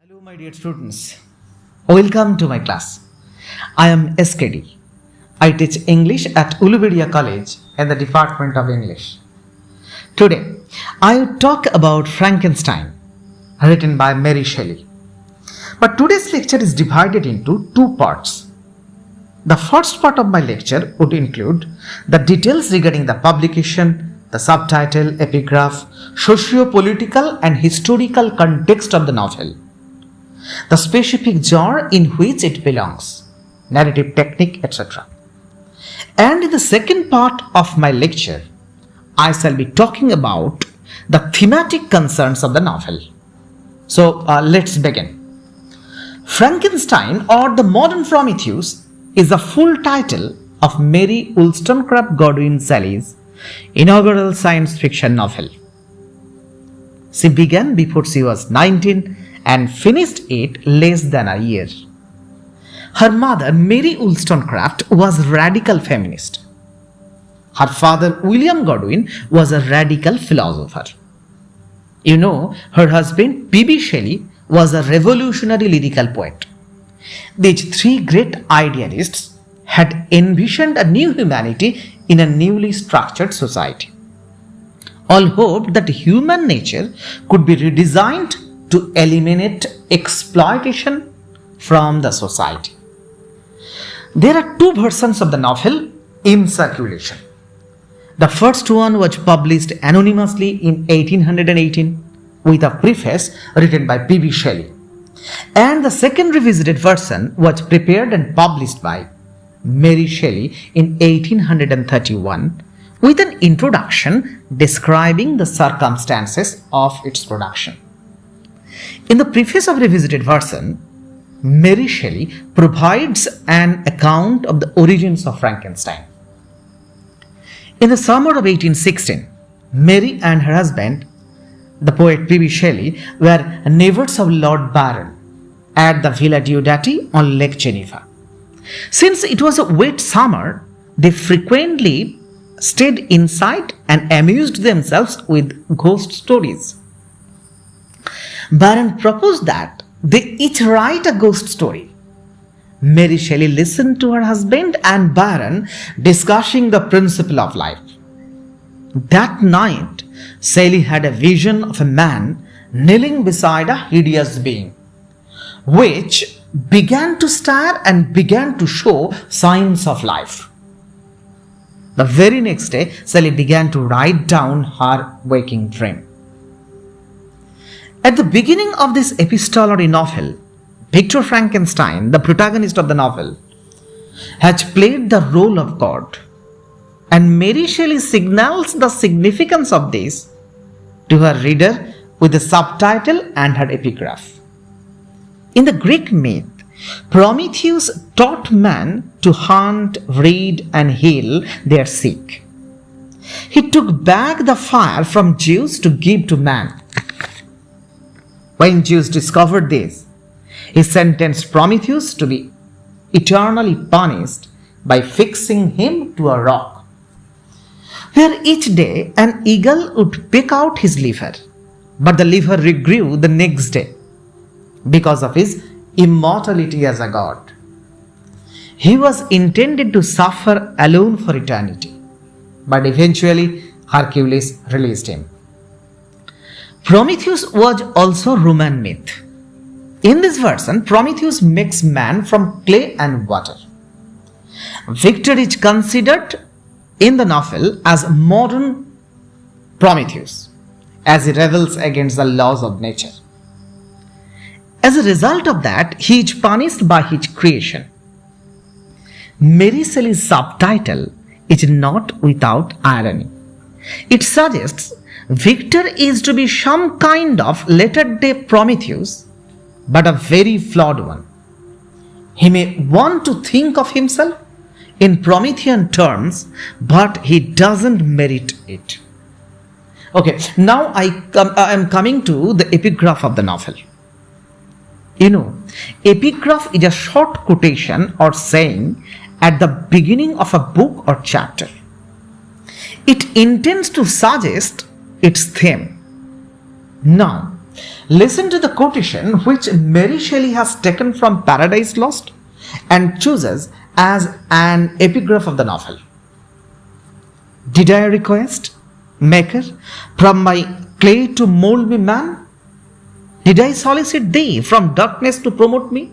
Hello, my dear students. Welcome to my class. I am SKD. I teach English at Uluberia College in the Department of English. Today, I will talk about Frankenstein, written by Mary Shelley. But today's lecture is divided into two parts. The first part of my lecture would include the details regarding the publication, the subtitle, epigraph, socio-political and historical context of the novel, the specific genre in which it belongs, narrative technique, etc. And in the second part of my lecture, I shall be talking about the thematic concerns of the novel. So let's begin. Frankenstein, or the Modern Prometheus, is the full title of Mary Wollstonecraft Godwin Shelley's inaugural science fiction novel. She began before she was 19 and finished it less than a year. Her mother, Mary Wollstonecraft, was a radical feminist. Her father, William Godwin, was a radical philosopher. Her husband, P.B. Shelley, was a revolutionary lyrical poet. These three great idealists had envisioned a new humanity in a newly structured society. All hoped that human nature could be redesigned to eliminate exploitation from the society. There are two versions of the novel in circulation. The first one was published anonymously in 1818 with a preface written by P.B. Shelley, and the second revisited version was prepared and published by Mary Shelley in 1831 with an introduction describing the circumstances of its production. In the preface of revisited version, Mary Shelley provides an account of the origins of Frankenstein. In the summer of 1816, Mary and her husband, the poet P.B. Shelley, were neighbors of Lord Byron at the Villa Diodati on Lake Geneva. Since it was a wet summer, they frequently stayed inside and amused themselves with ghost stories. Byron proposed that they each write a ghost story. Mary Shelley listened to her husband and Byron discussing the principle of life. That night, Shelley had a vision of a man kneeling beside a hideous being, which began to stare and began to show signs of life. The very next day, Shelley began to write down her waking dream. At the beginning of this epistolary novel, Victor Frankenstein, the protagonist of the novel, has played the role of God, and Mary Shelley signals the significance of this to her reader with the subtitle and her epigraph. In the Greek myth, Prometheus taught man to hunt, read, and heal their sick. He took back the fire from Zeus to give to man. When Zeus discovered this, he sentenced Prometheus to be eternally punished by fixing him to a rock, where each day an eagle would pick out his liver, but the liver regrew the next day because of his immortality as a god. He was intended to suffer alone for eternity, but eventually Hercules released him. Prometheus was also Roman myth. In this version, Prometheus makes man from clay and water. Victor is considered in the novel as modern Prometheus, as he rebels against the laws of nature. As a result of that, he is punished by his creation. Mary Shelley's subtitle is not without irony. It suggests Victor is to be some kind of latter-day Prometheus, but a very flawed one. He may want to think of himself in Promethean terms, but he doesn't merit it. Okay, now I am coming to the epigraph of the novel. Epigraph is a short quotation or saying at the beginning of a book or chapter. It intends to suggest its theme. Now, Listen to the quotation which Mary Shelley has taken from Paradise Lost and chooses as an epigraph of the novel. Did I request, Maker, from my clay to mold me man? Did I solicit thee from darkness to promote me?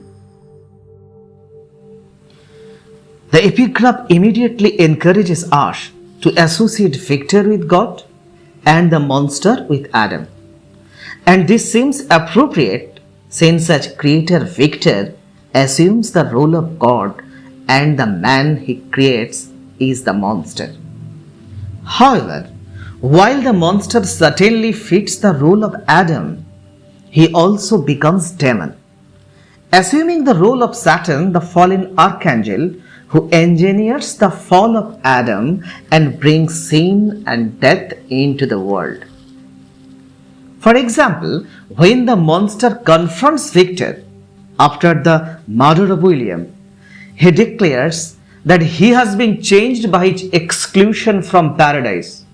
The epigraph immediately encourages us to associate Victor with God and the monster with Adam. And this seems appropriate since such creator Victor assumes the role of God and the man he creates is the monster. However, while the monster certainly fits the role of Adam, he also becomes demon, assuming the role of Satan, the fallen archangel who engineers the fall of Adam and brings sin and death into the world. For example, when the monster confronts Victor after the murder of William, he declares that he has been changed by its exclusion from paradise.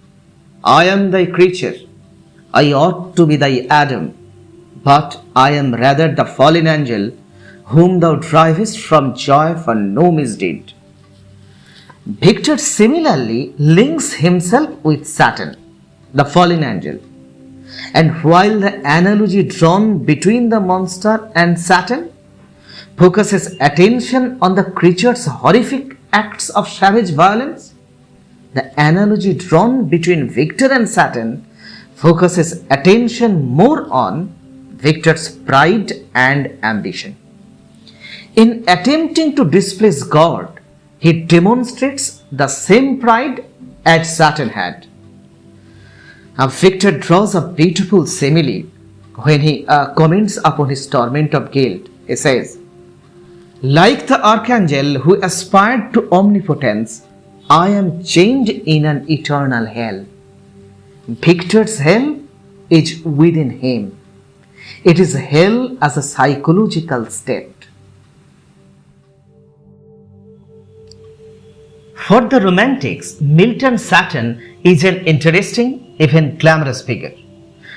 I am thy creature. I ought to be thy Adam, but I am rather the fallen angel whom thou drivest from joy for no misdeed. Victor similarly links himself with Satan, the fallen angel. And while the analogy drawn between the monster and Satan focuses attention on the creature's horrific acts of savage violence, the analogy drawn between Victor and Satan focuses attention more on Victor's pride and ambition. In attempting to displace God, he demonstrates the same pride as Satan had. Now, Victor draws a beautiful simile when he comments upon his torment of guilt. He says, like the archangel who aspired to omnipotence, I am chained in an eternal hell. Victor's hell is within him. It is hell as a psychological state. For the Romantics, Milton's Satan is an interesting, even glamorous figure.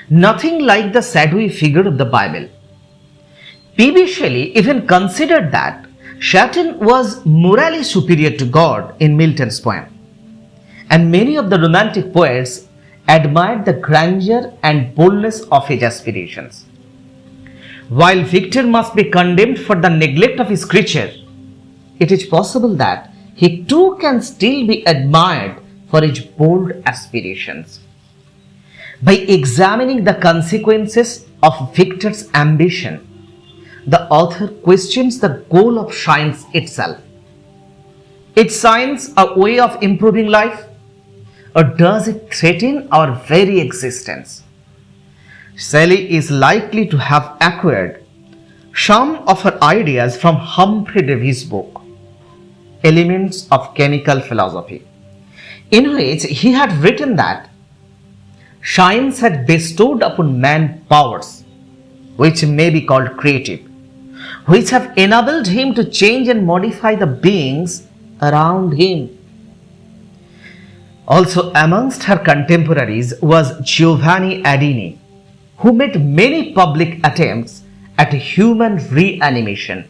Nothing like the shadowy figure of the Bible. P.B. Shelley even considered that Satan was morally superior to God in Milton's poem. And many of the Romantic poets admired the grandeur and boldness of his aspirations. While Victor must be condemned for the neglect of his creature, it is possible that he too can still be admired for his bold aspirations. By examining the consequences of Victor's ambition, the author questions the goal of science itself. Is science a way of improving life, or does it threaten our very existence? Shelley is likely to have acquired some of her ideas from Humphrey Davy's book, Elements of Chemical Philosophy, in which he had written that science had bestowed upon man powers, which may be called creative, which have enabled him to change and modify the beings around him. Also amongst her contemporaries was Giovanni Adini, who made many public attempts at human reanimation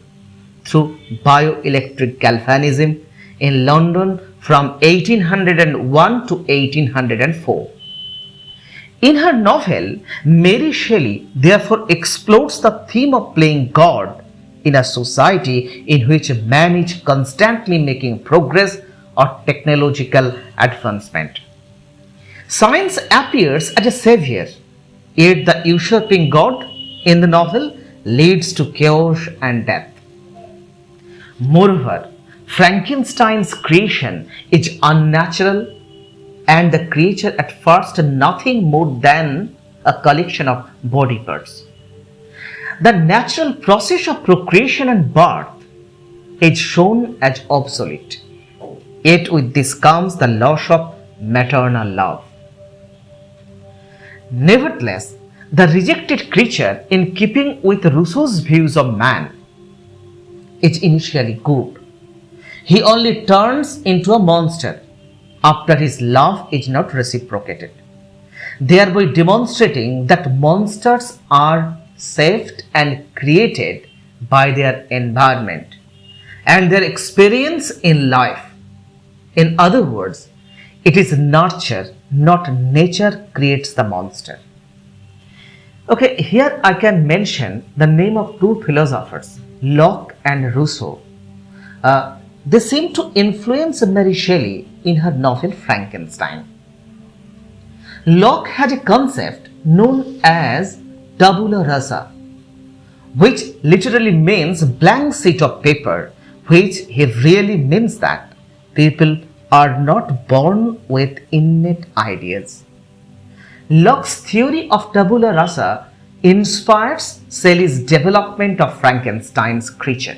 through bioelectric galvanism in London from 1801 to 1804. In her novel, Mary Shelley therefore explores the theme of playing God in a society in which man is constantly making progress or technological advancement. Science appears as a savior, yet the usurping God in the novel leads to chaos and death. Moreover, Frankenstein's creation is unnatural and the creature at first nothing more than a collection of body parts. The natural process of procreation and birth is shown as obsolete. Yet with this comes the loss of maternal love. Nevertheless, the rejected creature, in keeping with Rousseau's views of man, is initially good. He only turns into a monster after his love is not reciprocated. thereby demonstrating that monsters are shaped and created by their environment and their experience in life. In other words, it is nurture, not nature, creates the monster. Okay, here I can mention the name of two philosophers, Locke and Rousseau. They seem to influence Mary Shelley in her novel Frankenstein. Locke had a concept known as tabula rasa, which literally means blank sheet of paper, which he really means that people are not born with innate ideas. Locke's theory of tabula rasa inspires Shelley's development of Frankenstein's creature.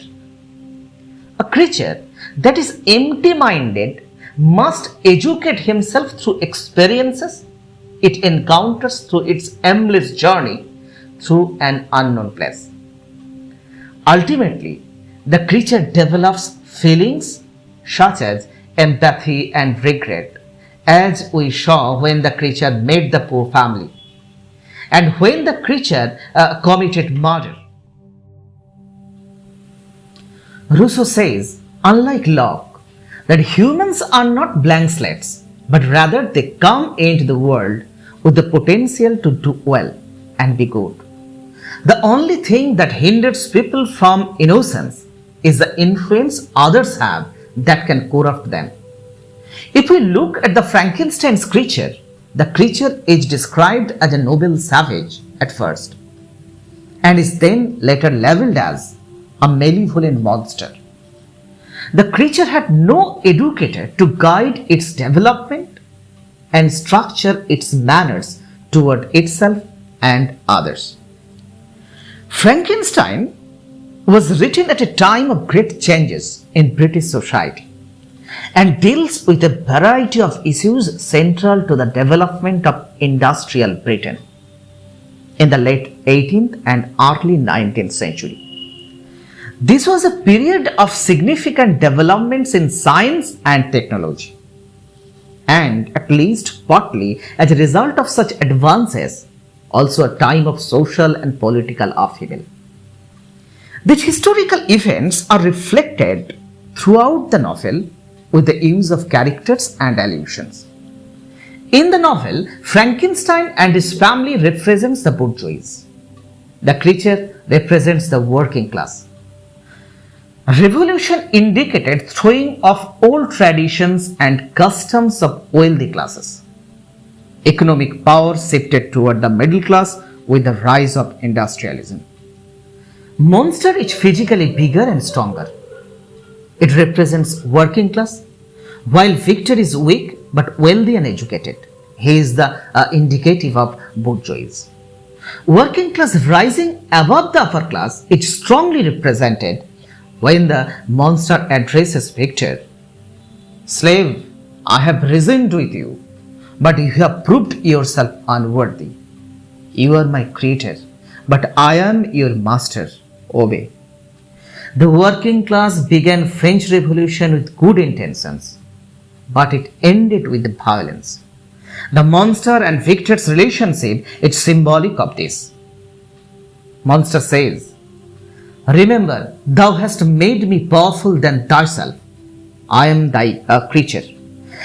A creature that is empty-minded must educate himself through experiences it encounters through its aimless journey through an unknown place. Ultimately, the creature develops feelings such as empathy and regret, as we saw when the creature met the poor family and when the creature committed murder. Rousseau says, unlike Locke, that humans are not blank slates, but rather they come into the world with the potential to do well and be good. The only thing that hinders people from innocence is the influence others have that can corrupt them. If we look at the Frankenstein's creature, the creature is described as a noble savage at first and is then later labeled as a malevolent monster. The creature had no educator to guide its development and structure its manners toward itself and others. Frankenstein was written at a time of great changes in British society and deals with a variety of issues central to the development of industrial Britain in the late 18th and early 19th century. This was a period of significant developments in science and technology, and at least partly as a result of such advances, also a time of social and political upheaval. These historical events are reflected throughout the novel with the use of characters and allusions. In the novel, Frankenstein and his family represents the bourgeoisie. The creature represents the working class. Revolution indicated throwing off old traditions and customs of wealthy classes. Economic power shifted toward the middle class with the rise of industrialism. Monster is physically bigger and stronger. It represents working class, while Victor is weak but wealthy and educated. He is the indicative of bourgeoisie. Working class rising above the upper class is strongly represented when the monster addresses Victor. Slave, I have reasoned with you, but you have proved yourself unworthy. You are my creator, but I am your master. Obey. The working class began French Revolution with good intentions, but it ended with violence. The monster and Victor's relationship is symbolic of this. Monster says, remember, thou hast made me powerful than thyself. I am thy creature,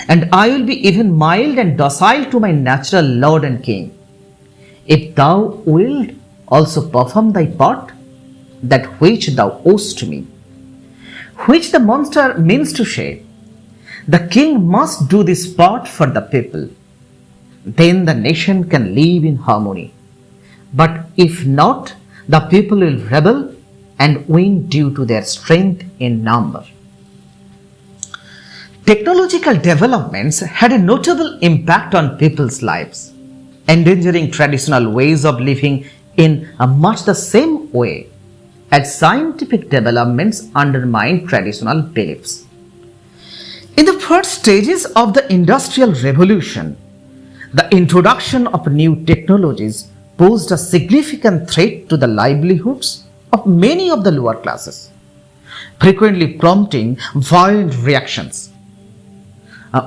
and I will be even mild and docile to my natural lord and king. If thou wilt also perform thy part, that which thou owest to me, which the monster means to say, the king must do this part for the people. Then the nation can live in harmony. But if not, the people will rebel and win due to their strength in number. Technological developments had a notable impact on people's lives, endangering traditional ways of living in much the same way as scientific developments undermined traditional beliefs. In the first stages of the Industrial Revolution, the introduction of new technologies posed a significant threat to the livelihoods of many of the lower classes, frequently prompting violent reactions.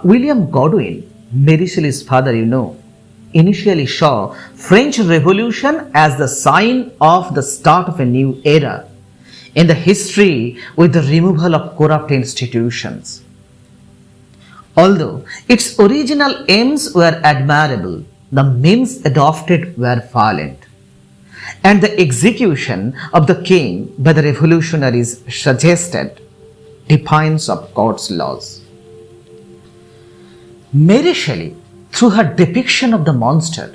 William Godwin, Mary Shelley's father, initially saw French Revolution as the sign of the start of a new era in the history with the removal of corrupt institutions. Although its original aims were admirable, the means adopted were violent, and the execution of the king by the revolutionaries suggested defiance of God's laws. Mary Shelley, through her depiction of the monster,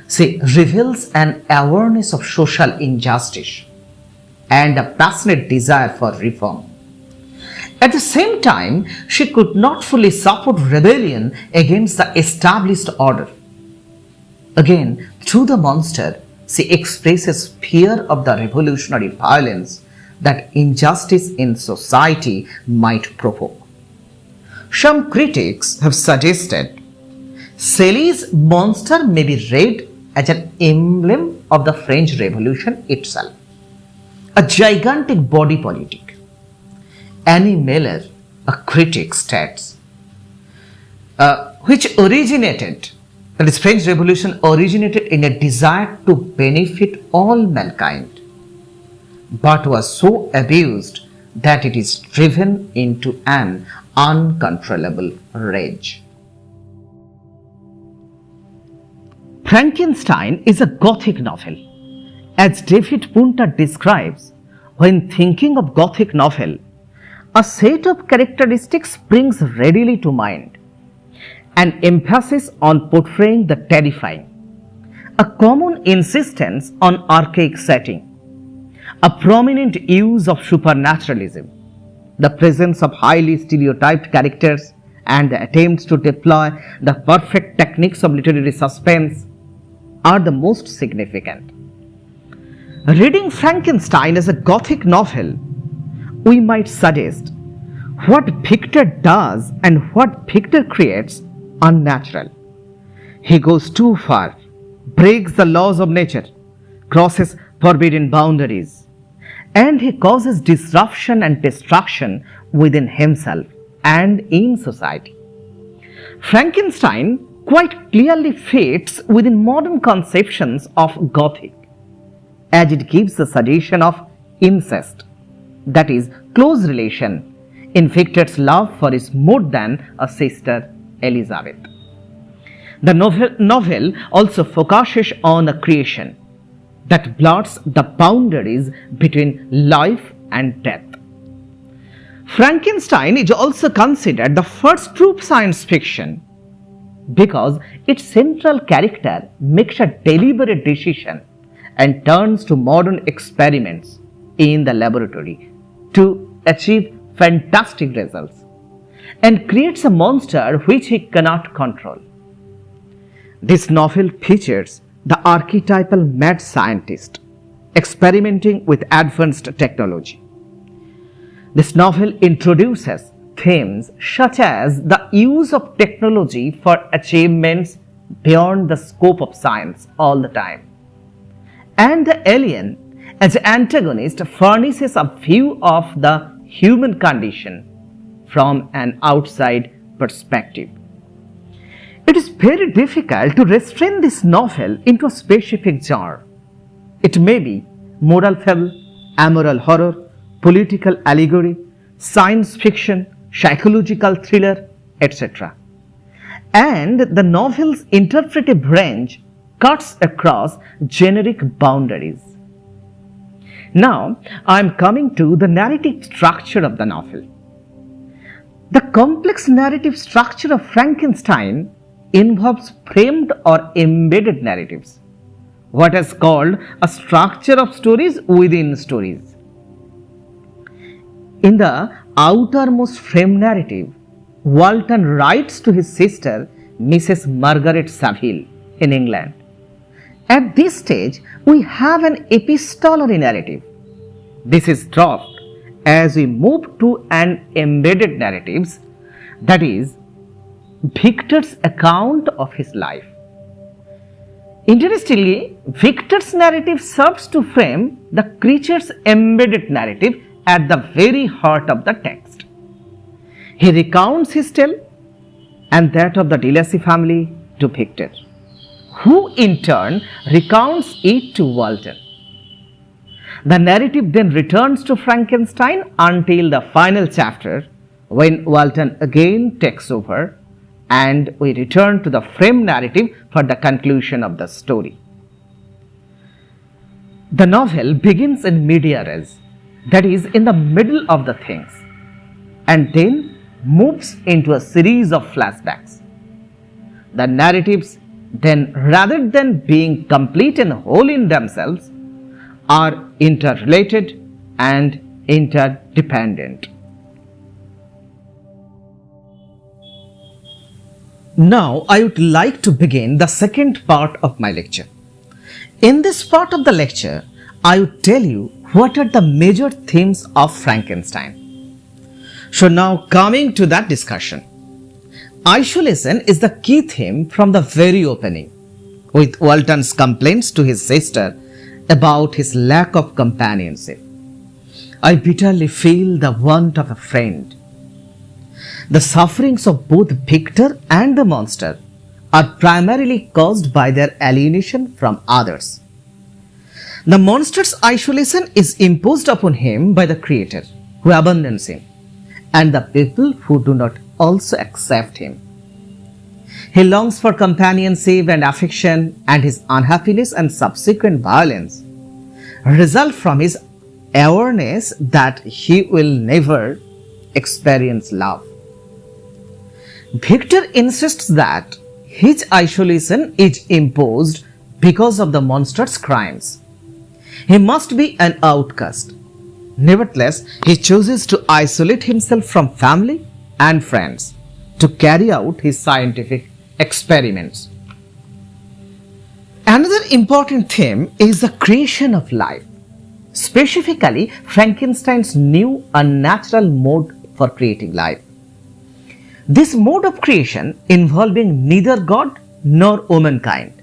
she reveals an awareness of social injustice and a passionate desire for reform. At the same time, she could not fully support rebellion against the established order. Again, through the monster, she expresses fear of the revolutionary violence that injustice in society might provoke. Some critics have suggested Shelley's monster may be read as an emblem of the French Revolution itself, a gigantic body politic. Annie Miller, a critic, states, which originated, that is, French Revolution originated in a desire to benefit all mankind, but was so abused that it is driven into an uncontrollable rage. Frankenstein is a Gothic novel. As David Punter describes, when thinking of Gothic novel, a set of characteristics springs readily to mind. An emphasis on portraying the terrifying, a common insistence on archaic setting, a prominent use of supernaturalism, the presence of highly stereotyped characters, and the attempts to deploy the perfect techniques of literary suspense are the most significant. Reading Frankenstein as a Gothic novel, we might suggest what Victor does and what Victor creates unnatural. He goes too far, breaks the laws of nature, crosses forbidden boundaries, and he causes disruption and destruction within himself and in society. Frankenstein quite clearly fits within modern conceptions of Gothic, as it gives the suggestion of incest, that is, close relation, in Victor's love for his more than a sister Elizabeth. The novel also focuses on a creation that blurs the boundaries between life and death. Frankenstein is also considered the first true science fiction because its central character makes a deliberate decision and turns to modern experiments in the laboratory to achieve fantastic results and creates a monster which he cannot control. This novel features the archetypal mad scientist experimenting with advanced technology. This novel introduces themes such as the use of technology for achievements beyond the scope of science all the time, and the alien as antagonist furnishes a view of the human condition from an outside perspective. It is very difficult to restrain this novel into a specific genre. It may be moral fable, amoral horror, political allegory, science fiction, psychological thriller, etc. And the novel's interpretive range cuts across generic boundaries. Now, I am coming to the narrative structure of the novel. The complex narrative structure of Frankenstein involves framed or embedded narratives, what is called a structure of stories within stories. In the outermost frame narrative, Walton writes to his sister, Mrs. Margaret Saville, in England. At this stage, we have an epistolary narrative. This is dropped as we move to an embedded narratives, that is, Victor's account of his life. Interestingly, Victor's narrative serves to frame the creature's embedded narrative at the very heart of the text. He recounts his tale and that of the De Lacy family to Victor. who in turn recounts it to Walton. The narrative then returns to Frankenstein until the final chapter, when Walton again takes over and we return to the frame narrative for the conclusion of the story. The novel begins in media res, that is, in the middle of the things, and then moves into a series of flashbacks. The narratives then, rather than being complete and whole in themselves, are interrelated and interdependent. Now I would like to begin the second part of my lecture. In this part of the lecture, I would tell you what are the major themes of Frankenstein. So now coming to that discussion. Isolation is the key theme from the very opening, with Walton's complaints to his sister about his lack of companionship. I bitterly feel the want of a friend. The sufferings of both Victor and the monster are primarily caused by their alienation from others. The monster's isolation is imposed upon him by the Creator, who abandons him, and the people who do not also accept him. He longs for companionship and affection, and his unhappiness and subsequent violence result from his awareness that he will never experience love. Victor insists that his isolation is imposed because of the monster's crimes. He must be an outcast. Nevertheless, he chooses to isolate himself from family and friends to carry out his scientific experiments. Another important theme is the creation of life, specifically Frankenstein's new unnatural mode for creating life. This mode of creation, involving neither God nor womankind,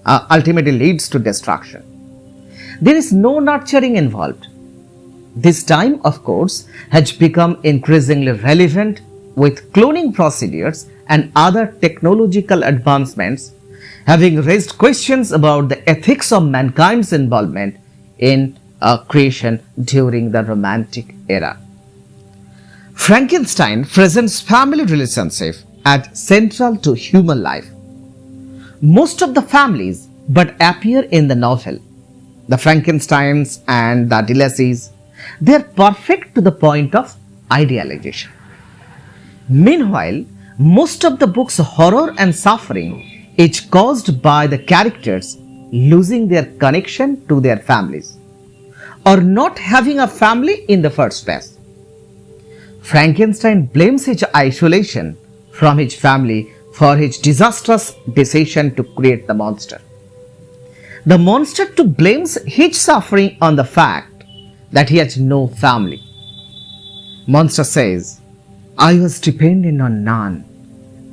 ultimately leads to destruction. There is no nurturing involved. This time, of course, has become increasingly relevant with cloning procedures and other technological advancements having raised questions about the ethics of mankind's involvement in creation during the Romantic era. Frankenstein presents family relationship as central to human life. Most of the families but appear in the novel, the Frankensteins and the Delacies, they are perfect to the point of idealization. Meanwhile, most of the book's horror and suffering is caused by the characters losing their connection to their families or not having a family in the first place. Frankenstein blames his isolation from his family for his disastrous decision to create the monster. The monster too blames his suffering on the fact that he has no family. Monster says, "I was dependent on none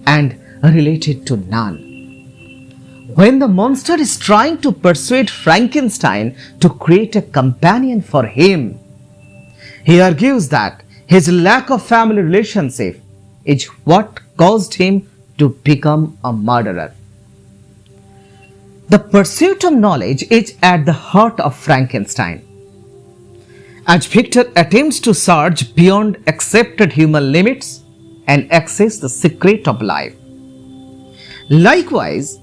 and related to none." When the monster is trying to persuade Frankenstein to create a companion for him, he argues that his lack of family relationship is what caused him to become a murderer. The pursuit of knowledge is at the heart of Frankenstein. As Victor attempts to search beyond accepted human limits and access the secret of life. Likewise,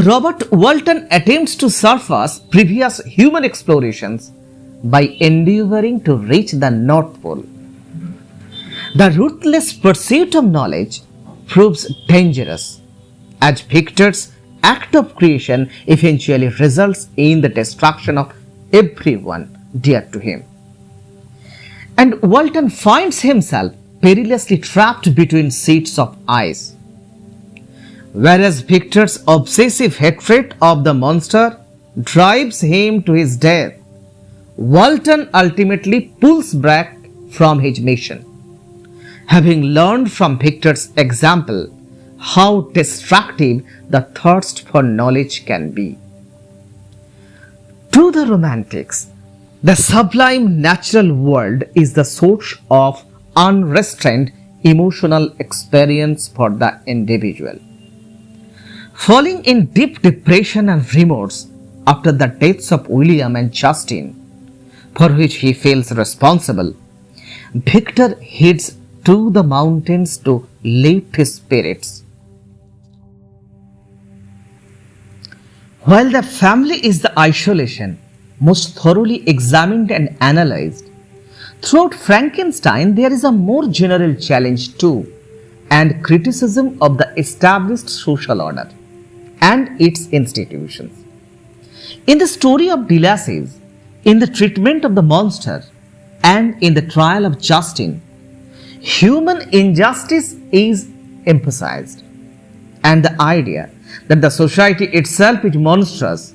Robert Walton attempts to surpass previous human explorations by endeavoring to reach the North Pole. The ruthless pursuit of knowledge proves dangerous, as Victor's act of creation eventually results in the destruction of everyone dear to him. And Walton finds himself perilously trapped between sheets of ice. Whereas Victor's obsessive hatred of the monster drives him to his death, Walton ultimately pulls back from his mission, having learned from Victor's example how destructive the thirst for knowledge can be. To the Romantics, the sublime natural world is the source of unrestrained emotional experience for the individual. Falling in deep depression and remorse after the deaths of William and Justin, for which he feels responsible, Victor heads to the mountains to lift his spirits. While the family is the isolation most thoroughly examined and analyzed, throughout Frankenstein there is a more general challenge too, and criticism of the established social order and its institutions. In the story of Delasses, in the treatment of the monster, and in the trial of Justin, human injustice is emphasized, and the idea that the society itself is monstrous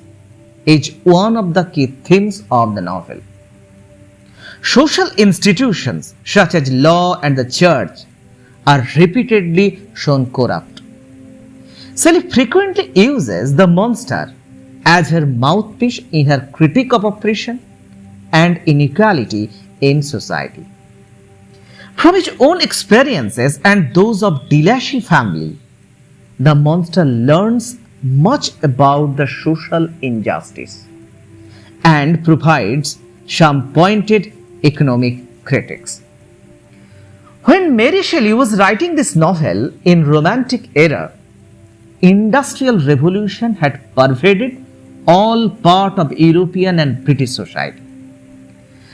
is one of the key themes of the novel. Social institutions such as law and the church are repeatedly shown corrupt. Shelley frequently uses the monster as her mouthpiece in her critique of oppression and inequality in society. From his own experiences and those of Delasses family, the monster learns much about the social injustice and provides some pointed economic critics. When Mary Shelley was writing this novel in Romantic era, Industrial Revolution had pervaded all part of European and British society.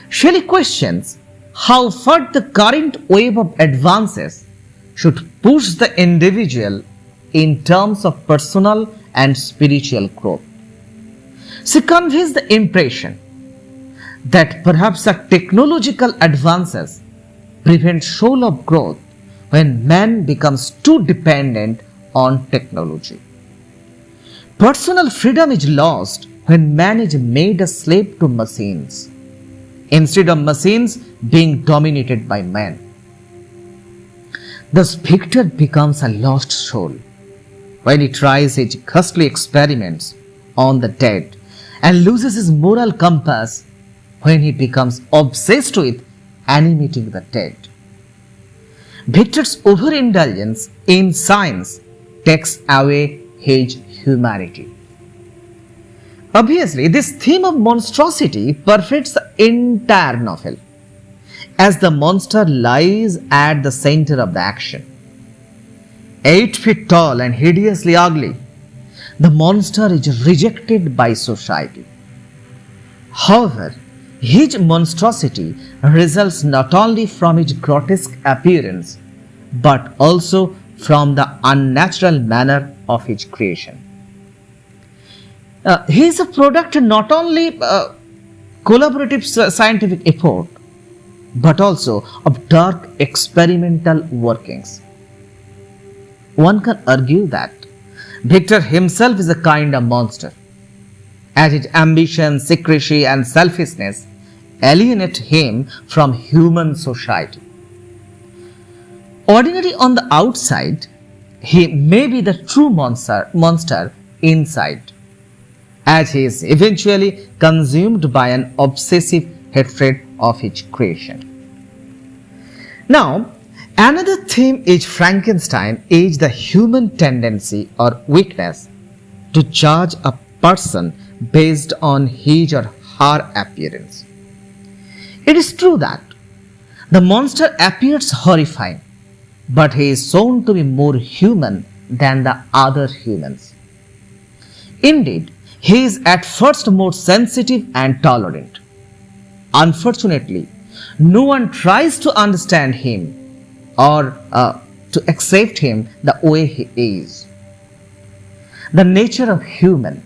Shelley questions how far the current wave of advances should push the individual in terms of personal and spiritual growth. She conveys the impression that perhaps the technological advances prevent soul of growth when man becomes too dependent on technology. Personal freedom is lost when man is made a slave to machines, instead of machines being dominated by man. Thus, Victor becomes a lost soul when he tries his ghastly experiments on the dead and loses his moral compass when he becomes obsessed with animating the dead. Victor's overindulgence in science takes away his humanity. Obviously, this theme of monstrosity pervades the entire novel, as the monster lies at the center of the action. 8 feet tall and hideously ugly, the monster is rejected by society. However, his monstrosity results not only from his grotesque appearance, but also from the unnatural manner of his creation. He is a product not only collaborative scientific effort, but also of dark experimental workings. One can argue that Victor himself is a kind of monster, as his ambition, secrecy, and selfishness alienate him from human society. Ordinary on the outside, he may be the true monster inside, as he is eventually consumed by an obsessive hatred of his creation. Now, another theme in Frankenstein is the human tendency or weakness to judge a person based on his or her appearance. It is true that the monster appears horrifying, but he is shown to be more human than the other humans. Indeed, he is at first more sensitive and tolerant. Unfortunately, no one tries to understand him or to accept him the way he is. The nature of human,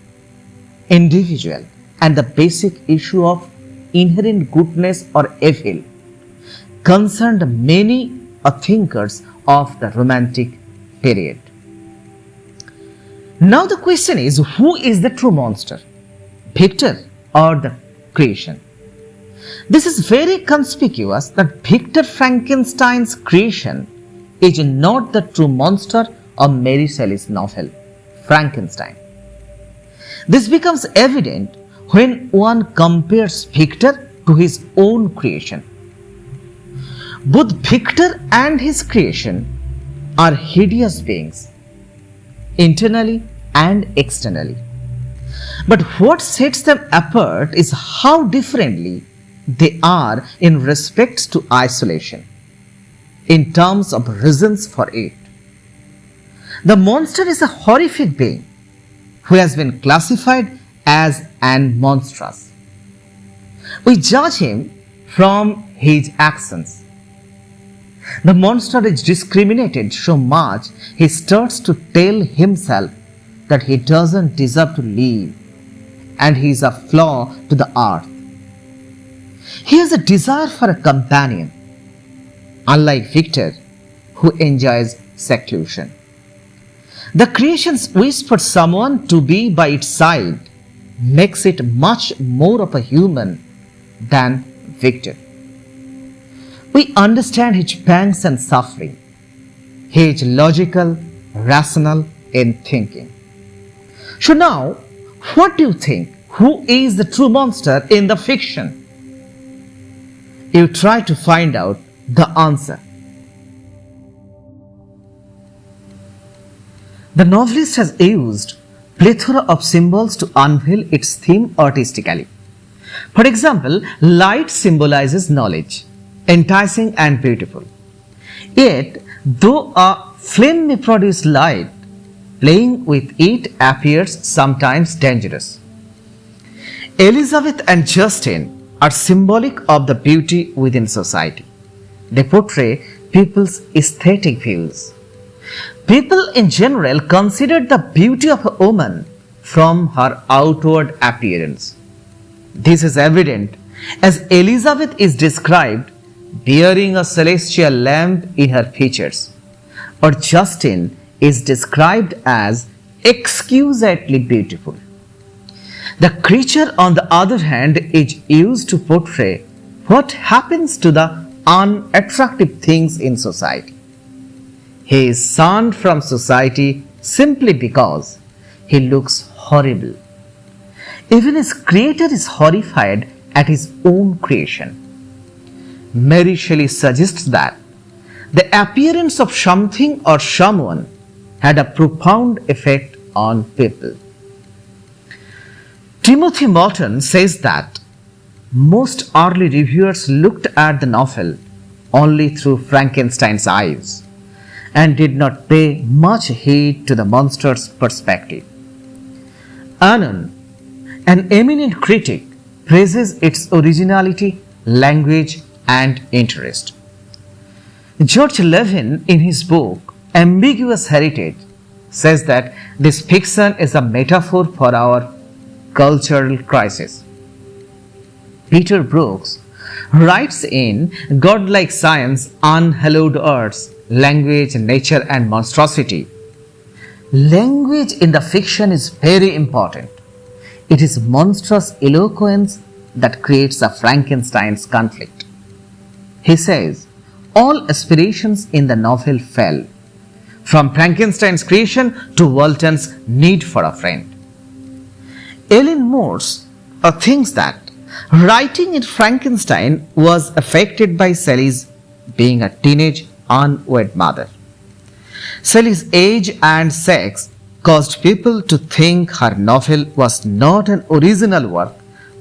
individual, and the basic issue of inherent goodness or evil concerned many thinkers of the Romantic period. Now the question is, who is the true monster, Victor or the creation? This is very conspicuous that Victor Frankenstein's creation is not the true monster of Mary Shelley's novel, Frankenstein. This becomes evident when one compares Victor to his own creation. Both Victor and his creation are hideous beings, internally and externally. But what sets them apart is how differently they are in respect to isolation, in terms of reasons for it. The monster is a horrific being who has been classified as an monstrous. We judge him from his actions. The monster is discriminated so much he starts to tell himself that he doesn't deserve to live and he is a flaw to the earth. He has a desire for a companion, unlike Victor, who enjoys seclusion. The creation's wish for someone to be by its side makes it much more of a human than Victor. We understand his pangs and suffering. He is logical, rational in thinking. So now, what do you think? Who is the true monster in the fiction? You try to find out the answer. The novelist has used plethora of symbols to unveil its theme artistically. For example, light symbolizes knowledge, enticing and beautiful. Yet, though a flame may produce light, playing with it appears sometimes dangerous. Elizabeth and Justin are symbolic of the beauty within society. They portray people's aesthetic views. People in general consider the beauty of a woman from her outward appearance. This is evident as Elizabeth is described bearing a celestial lamp in her features, or Justin is described as exquisitely beautiful. The creature, on the other hand, is used to portray what happens to the unattractive things in society. He is shunned from society simply because he looks horrible. Even his creator is horrified at his own creation. Mary Shelley suggests that the appearance of something or someone had a profound effect on people. Timothy Morton says that most early reviewers looked at the novel only through Frankenstein's eyes and did not pay much heed to the monster's perspective. Annan, an eminent critic, praises its originality, language, and interest. George Levin, in his book Ambiguous Heritage, says that this fiction is a metaphor for our cultural crisis. Peter Brooks writes in Godlike Science, Unhallowed Earths, Language, Nature and Monstrosity. Language in the fiction is very important. It is monstrous eloquence that creates a Frankenstein's conflict. He says, all aspirations in the novel fell, from Frankenstein's creation to Walton's need for a friend. Ellen Morse thinks that writing in Frankenstein was affected by Shelley's being a teenage unwed mother. Shelley's age and sex caused people to think her novel was not an original work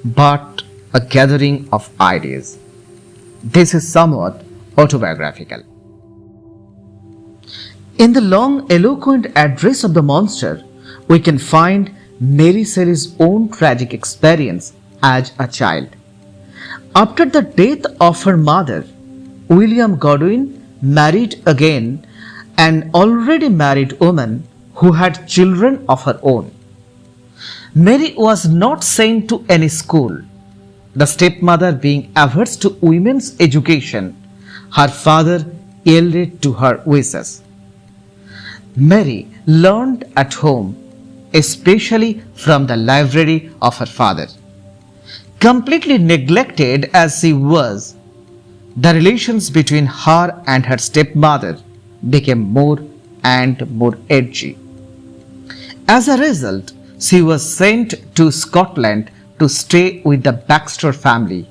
but a gathering of ideas. This is somewhat autobiographical. In the long, eloquent address of the monster, we can find Mary Shelley's own tragic experience as a child. After the death of her mother, William Godwin married again an already married woman who had children of her own. Mary was not sent to any school. The stepmother being averse to women's education, her father yielded to her wishes. Mary learned at home, especially from the library of her father. Completely neglected as she was, the relations between her and her stepmother became more and more edgy. As a result, she was sent to Scotland to stay with the Baxter family,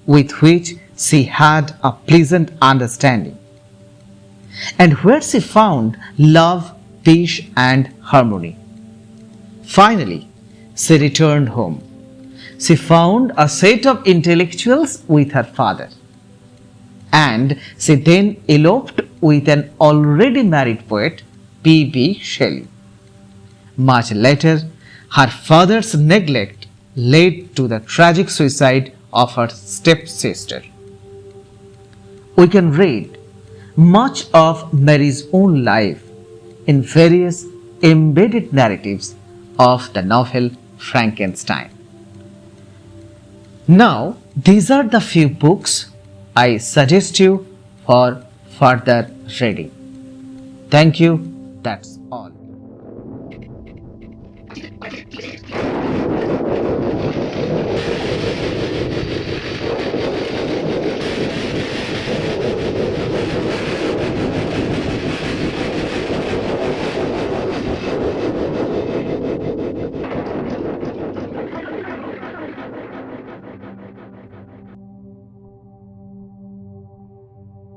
with which she had a pleasant understanding, and where she found love, peace, and harmony. Finally, she returned home. She found a set of intellectuals with her father, and she then eloped with an already married poet, P.B. Shelley. Much later, her father's neglect led to the tragic suicide of her stepsister. We can read much of Mary's own life in various embedded narratives of the novel Frankenstein. Now, these are the few books I suggest you for further reading. Thank you. That's